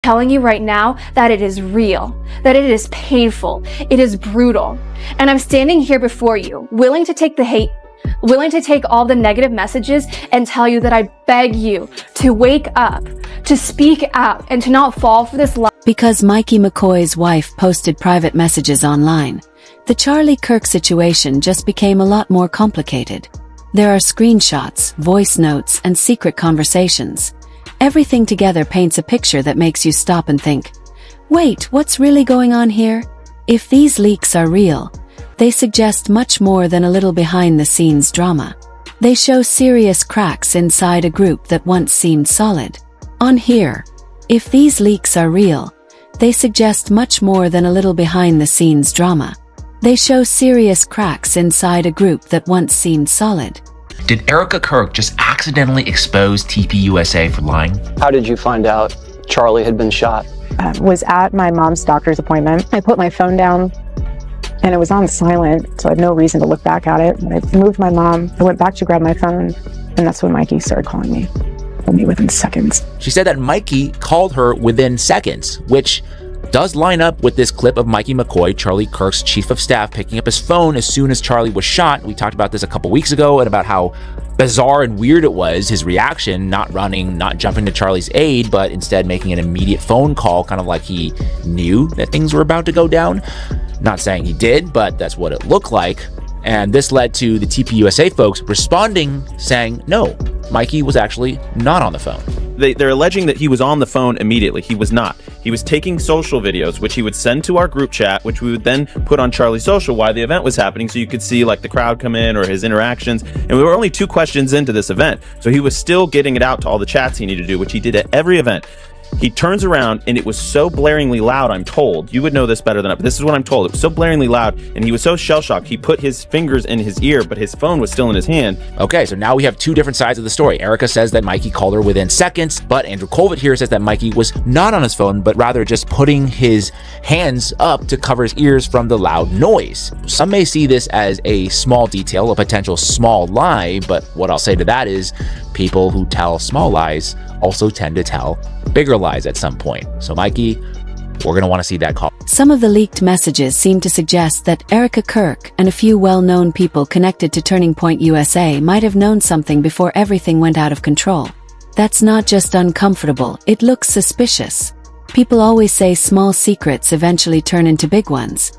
Telling you right now that it is real, that it is painful, it is brutal. And I'm standing here before you, willing to take the hate, willing to take all the negative messages and tell you that I beg you to wake up, to speak out, and to not fall for this lie. Because Mikey McCoy's wife posted private messages online, the Charlie Kirk situation just became a lot more complicated. There are screenshots, voice notes, and secret conversations. Everything together paints a picture that makes you stop and think, wait, what's really going on here? If these leaks are real, they suggest much more than a little behind-the-scenes drama. They show serious cracks inside a group that once seemed solid. On here, if these leaks are real, they suggest much more than a little behind-the-scenes drama. They show serious cracks inside a group that once seemed solid. Did Erika Kirk just accidentally expose TPUSA for lying? How did you find out Charlie had been shot? I was at my mom's doctor's appointment. I put my phone down and it was on silent, so I had no reason to look back at it. When I moved my mom, I went back to grab my phone, and that's when Mikey started calling me. Called me within seconds. She said that Mikey called her within seconds, which does line up with this clip of Mikey McCoy, Charlie Kirk's chief of staff, picking up his phone as soon as Charlie was shot. We talked about this a couple weeks ago and about how bizarre and weird it was, his reaction, not running, not jumping to Charlie's aid, but instead making an immediate phone call, kind of like he knew that things were about to go down. Not saying he did, but that's what it looked like. And this led to the TPUSA folks responding, saying, no, Mikey was actually not on the phone. They're alleging that he was on the phone immediately. He was not. He was taking social videos, which he would send to our group chat, which we would then put on Charlie's social while the event was happening, so you could see like the crowd come in or his interactions. And we were only 2 questions into this event, so he was still getting it out to all the chats he needed to do, which he did at every event. He turns around and it was so blaringly loud, I'm told. You would know this better than I, but this is what I'm told. It was so blaringly loud and he was so shell-shocked, he put his fingers in his ear, but his phone was still in his hand. Okay, so now we have 2 different sides of the story. Erika says that Mikey called her within seconds, but Andrew Colvett here says that Mikey was not on his phone, but rather just putting his hands up to cover his ears from the loud noise. Some may see this as a small detail, a potential small lie, but what I'll say to that is people who tell small lies also tend to tell bigger lies at some point. So Mikey, we're going to want to see that call. Some of the leaked messages seem to suggest that Erika Kirk and a few well-known people connected to Turning Point USA might have known something before everything went out of control. That's not just uncomfortable, it looks suspicious. People always say small secrets eventually turn into big ones.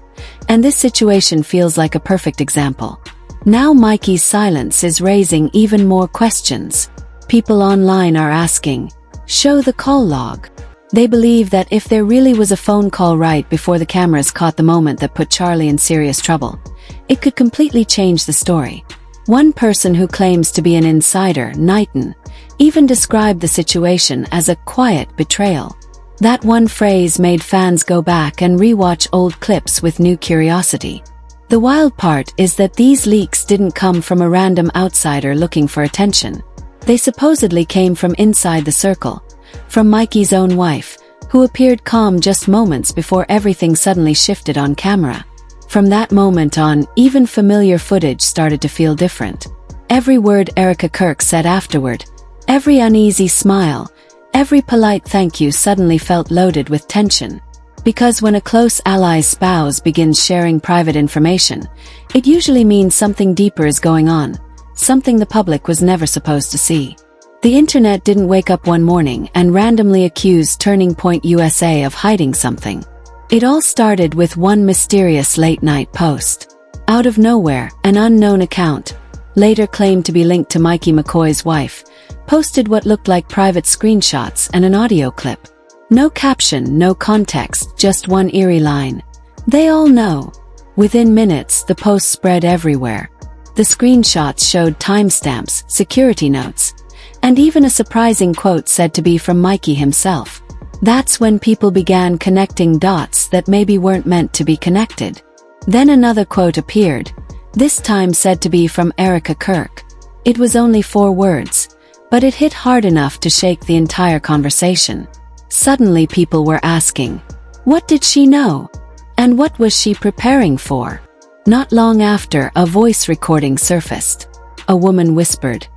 And this situation feels like a perfect example. Now Mikey's silence is raising even more questions. People online are asking, show the call log. They believe that if there really was a phone call right before the cameras caught the moment that put Charlie in serious trouble, it could completely change the story. One person who claims to be an insider, Knighton, even described the situation as a quiet betrayal. That one phrase made fans go back and rewatch old clips with new curiosity. The wild part is that these leaks didn't come from a random outsider looking for attention. They supposedly came from inside the circle, from Mikey's own wife, who appeared calm just moments before everything suddenly shifted on camera. From that moment on, even familiar footage started to feel different. Every word Erika Kirk said afterward, every uneasy smile, every polite thank you suddenly felt loaded with tension. Because when a close ally's spouse begins sharing private information, it usually means something deeper is going on. Something the public was never supposed to see. The internet didn't wake up one morning and randomly accuse Turning Point USA of hiding something. It all started with one mysterious late-night post. Out of nowhere, an unknown account, later claimed to be linked to Mikey McCoy's wife, posted what looked like private screenshots and an audio clip. No caption, no context, just one eerie line. They all know. Within minutes, the post spread everywhere. The screenshots showed timestamps, security notes, and even a surprising quote said to be from Mikey himself. That's when people began connecting dots that maybe weren't meant to be connected. Then another quote appeared, this time said to be from Erika Kirk. It was only 4 words, but it hit hard enough to shake the entire conversation. Suddenly people were asking, what did she know? And what was she preparing for? Not long after, a voice recording surfaced. A woman whispered,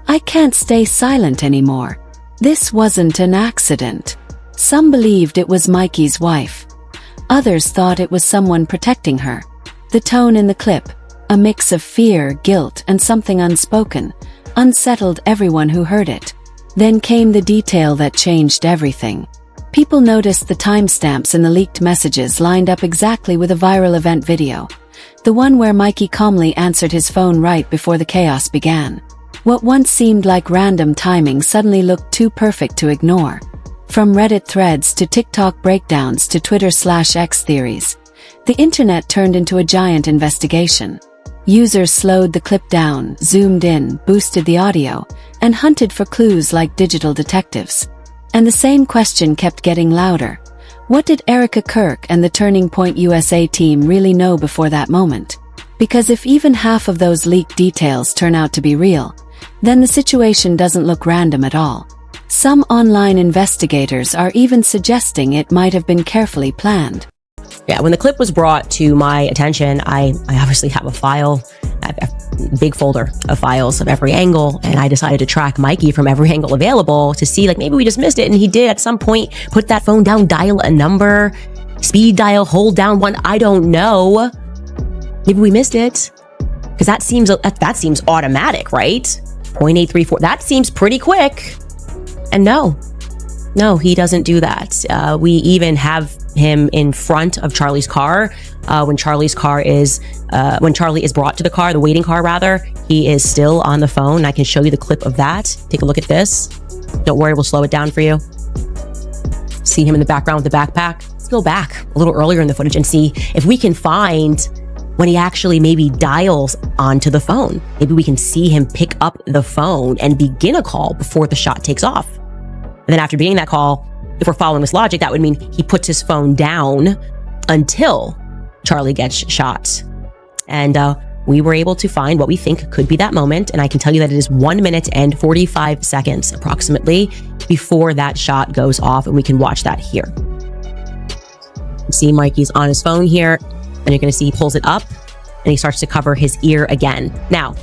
I can't stay silent anymore. This wasn't an accident. Some believed it was Mikey's wife. Others thought it was someone protecting her. The tone in the clip, a mix of fear, guilt, and something unspoken, unsettled everyone who heard it. Then came the detail that changed everything. People noticed the timestamps in the leaked messages lined up exactly with a viral event video. The one where Mikey calmly answered his phone right before the chaos began. What once seemed like random timing suddenly looked too perfect to ignore. From Reddit threads to TikTok breakdowns to Twitter/X theories, the internet turned into a giant investigation. Users slowed the clip down, zoomed in, boosted the audio, and hunted for clues like digital detectives. And the same question kept getting louder. What did Erika Kirk and the Turning Point USA team really know before that moment? Because if even half of those leaked details turn out to be real, then the situation doesn't look random at all. Some online investigators are even suggesting it might have been carefully planned. Yeah, when the clip was brought to my attention, I obviously have a file, a big folder of files of every angle, and I decided to track Mikey from every angle available to see, like, maybe we just missed it, and he did at some point put that phone down, dial a number, speed dial, hold down one, I don't know. Maybe we missed it, because that seems automatic, right? 0.834, that seems pretty quick. And no, he doesn't do that. We even have him in front of Charlie's car. When Charlie is brought to the car, the waiting car rather, he is still on the phone. I can show you the clip of that. Take a look at this. Don't worry, we'll slow it down for you. See him in the background with the backpack. Let's go back a little earlier in the footage and see if we can find when he actually maybe dials onto the phone. Maybe we can see him pick up the phone and begin a call before the shot takes off. And then after beginning that call, if we're following this logic, that would mean he puts his phone down until Charlie gets shot. And we were able to find what we think could be that moment. And I can tell you that it is 1 minute and 45 seconds approximately before that shot goes off. And we can watch that here. You see Mikey's on his phone here, and you're going to see he pulls it up and he starts to cover his ear again. Now,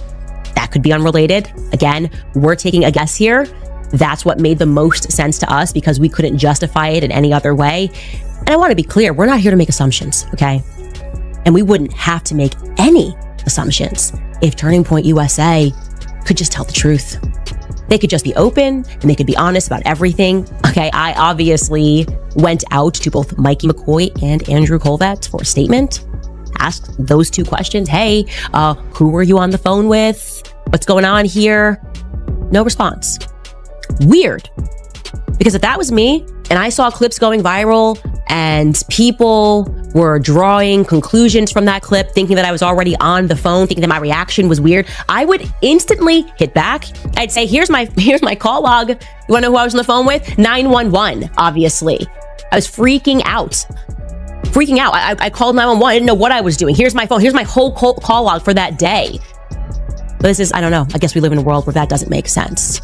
that could be unrelated. Again, we're taking a guess here. That's what made the most sense to us because we couldn't justify it in any other way. And I want to be clear, we're not here to make assumptions, okay? And we wouldn't have to make any assumptions if Turning Point USA could just tell the truth. They could just be open and they could be honest about everything. Okay, I obviously went out to both Mikey McCoy and Andrew Colvett for a statement. Asked those two questions. Hey, who were you on the phone with? What's going on here? No response. Weird. Because if that was me and I saw clips going viral and people were drawing conclusions from that clip, thinking that I was already on the phone, thinking that my reaction was weird, I would instantly hit back. I'd say, here's my call log. You want to know who I was on the phone with? 911, obviously. I was freaking out. I called 911. I didn't know what I was doing. Here's my phone. Here's my whole call log for that day. But this is, I don't know. I guess we live in a world where that doesn't make sense.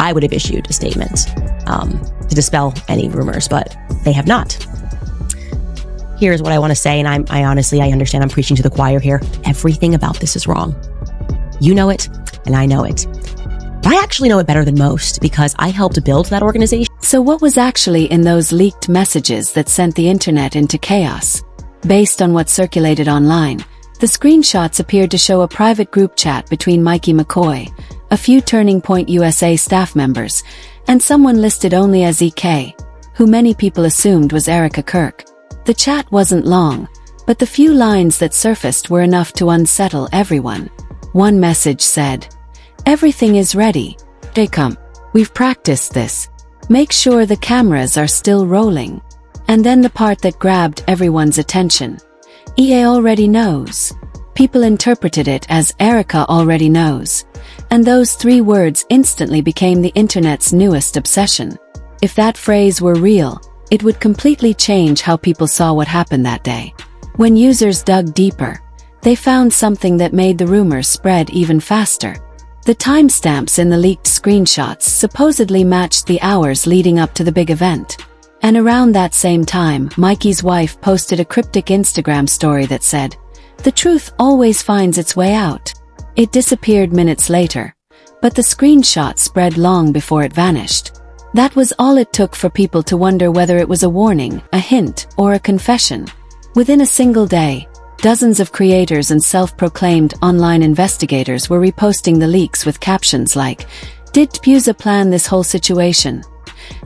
I would have issued a statement to dispel any rumors, but they have not. Here's what I want to say, and I honestly understand I'm preaching to the choir here. Everything about this is wrong. You know it, and I know it. But I actually know it better than most because I helped build that organization. So what was actually in those leaked messages that sent the internet into chaos? Based on what circulated online, the screenshots appeared to show a private group chat between Mikey McCoy, a few Turning Point USA staff members, and someone listed only as EK, who many people assumed was Erika Kirk. The chat wasn't long, but the few lines that surfaced were enough to unsettle everyone. One message said, "Everything is ready. They come. We've practiced this. Make sure the cameras are still rolling." And then the part that grabbed everyone's attention. EA already knows. People interpreted it as Erika already knows. And those 3 words instantly became the internet's newest obsession. If that phrase were real, it would completely change how people saw what happened that day. When users dug deeper, they found something that made the rumors spread even faster. The timestamps in the leaked screenshots supposedly matched the hours leading up to the big event. And around that same time, Mikey's wife posted a cryptic Instagram story that said, "The truth always finds its way out." It disappeared minutes later, but the screenshot spread long before it vanished. That was all it took for people to wonder whether it was a warning, a hint, or a confession. Within a single day, dozens of creators and self-proclaimed online investigators were reposting the leaks with captions like, "Did TPUSA plan this whole situation?"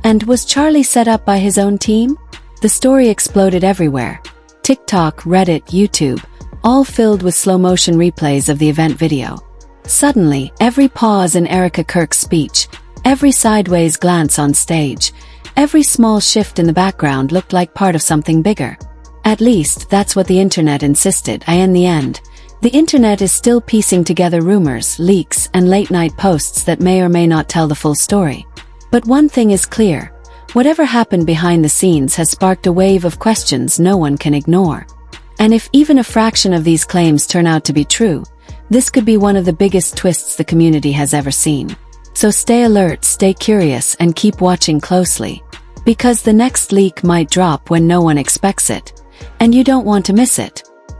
And "Was Charlie set up by his own team?" The story exploded everywhere. TikTok, Reddit, YouTube, all filled with slow-motion replays of the event video. Suddenly, every pause in Erika Kirk's speech, every sideways glance on stage, every small shift in the background looked like part of something bigger. At least, that's what the internet insisted. In the end, the internet is still piecing together rumors, leaks, and late-night posts that may or may not tell the full story. But one thing is clear. Whatever happened behind the scenes has sparked a wave of questions no one can ignore. And if even a fraction of these claims turn out to be true, this could be one of the biggest twists the community has ever seen. So stay alert, stay curious, and keep watching closely. Because the next leak might drop when no one expects it. And you don't want to miss it.